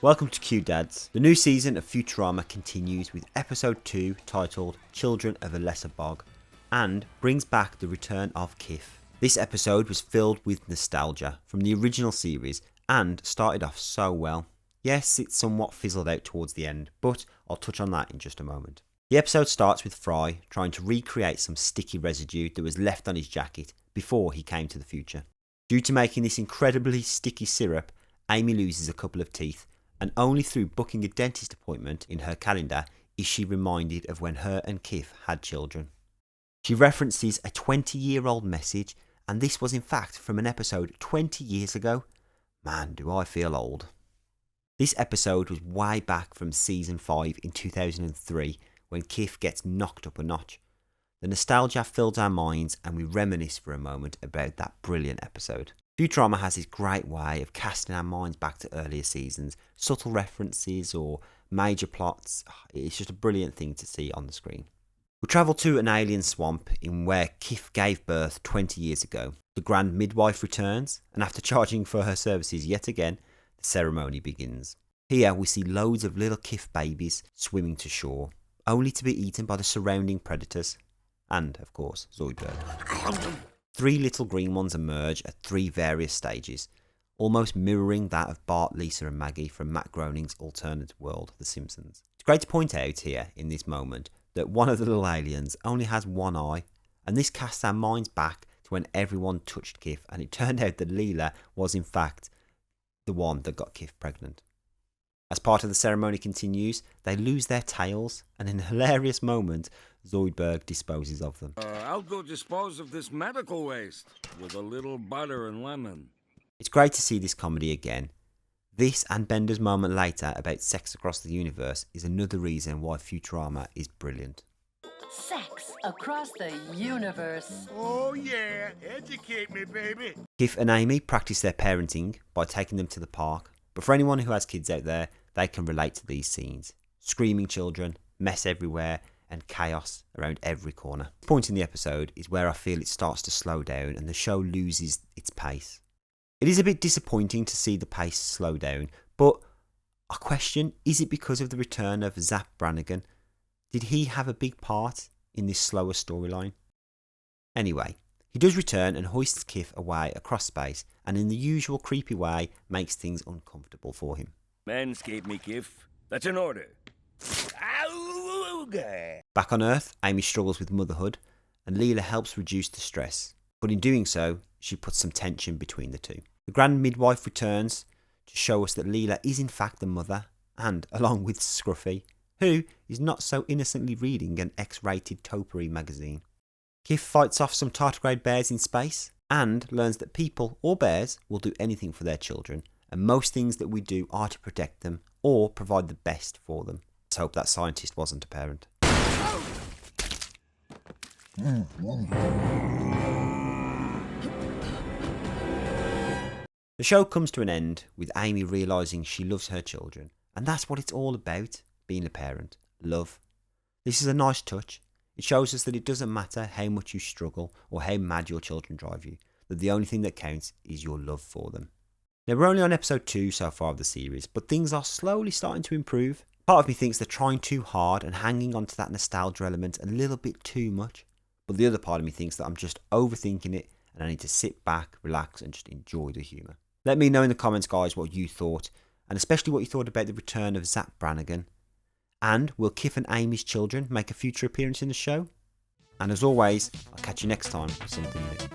Welcome to Q Dads. The new season of Futurama continues with episode 2 titled Children of a Lesser Bog and brings back the return of Kif. This episode was filled with nostalgia from the original series and started off so well. Yes, it somewhat fizzled out towards the end, but I'll touch on that in just a moment. The episode starts with Fry trying to recreate some sticky residue that was left on his jacket before he came to the future. Due to making this incredibly sticky syrup, Amy loses a couple of teeth, and only through booking a dentist appointment in her calendar is she reminded of when her and Kif had children. She references a 20-year-old message, and this was in fact from an episode 20 years ago. Man, do I feel old. This episode was way back from season 5 in 2003 when Kif gets knocked up a notch. The nostalgia fills our minds and we reminisce for a moment about that brilliant episode. Futurama has this great way of casting our minds back to earlier seasons, subtle references or major plots. It's just a brilliant thing to see on the screen. We travel to an alien swamp in where Kif gave birth 20 years ago. The Grand Midwife returns, and after charging for her services yet again, the ceremony begins. Here we see loads of little Kif babies swimming to shore, only to be eaten by the surrounding predators, and of course Zoidberg. 3 little green ones emerge at 3 various stages, almost mirroring that of Bart, Lisa and Maggie from Matt Groening's alternate world, The Simpsons. It's great to point out here in this moment that one of the little aliens only has one eye, and this casts our minds back to when everyone touched Kif, and it turned out that Leela was in fact the one that got Kif pregnant. As part of the ceremony continues, they lose their tails, and in a hilarious moment, Zoidberg disposes of them. I'll go dispose of this medical waste with a little butter and lemon. It's great to see this comedy again. This and Bender's moment later about sex across the universe is another reason why Futurama is brilliant. Sex across the universe. Oh yeah, educate me, baby. Kif and Amy practice their parenting by taking them to the park, but for anyone who has kids out there, they can relate to these scenes. Screaming children, mess everywhere, and chaos around every corner. The point in the episode is where I feel it starts to slow down and the show loses its pace. It is a bit disappointing to see the pace slow down, but I question, is it because of the return of Zap Brannigan? Did he have a big part in this slower storyline? Anyway, he does return and hoists Kif away across space, and in the usual creepy way makes things uncomfortable for him. Manscape me, Kif. That's an order. Back on Earth, Amy struggles with motherhood, and Leela helps reduce the stress. But in doing so, she puts some tension between the two. The Grand Midwife returns to show us that Leela is in fact the mother, and along with Scruffy, who is not so innocently reading an X-rated topiary magazine. Kif fights off some tardigrade bears in space, and learns that people or bears will do anything for their children, and most things that we do are to protect them or provide the best for them. Let's hope that scientist wasn't a parent. The show comes to an end with Amy realising she loves her children, and that's what it's all about, being a parent. Love. This is a nice touch. It shows us that it doesn't matter how much you struggle or how mad your children drive you, that the only thing that counts is your love for them. Now, we're only on episode 2 so far of the series, but things are slowly starting to improve. Part of me thinks they're trying too hard and hanging on to that nostalgia element a little bit too much, but the other part of me thinks that I'm just overthinking it and I need to sit back, relax and just enjoy the humour. Let me know in the comments, guys, what you thought, and especially what you thought about the return of Zap Brannigan. And will Kif and Amy's children make a future appearance in the show? And as always, I'll catch you next time with something new.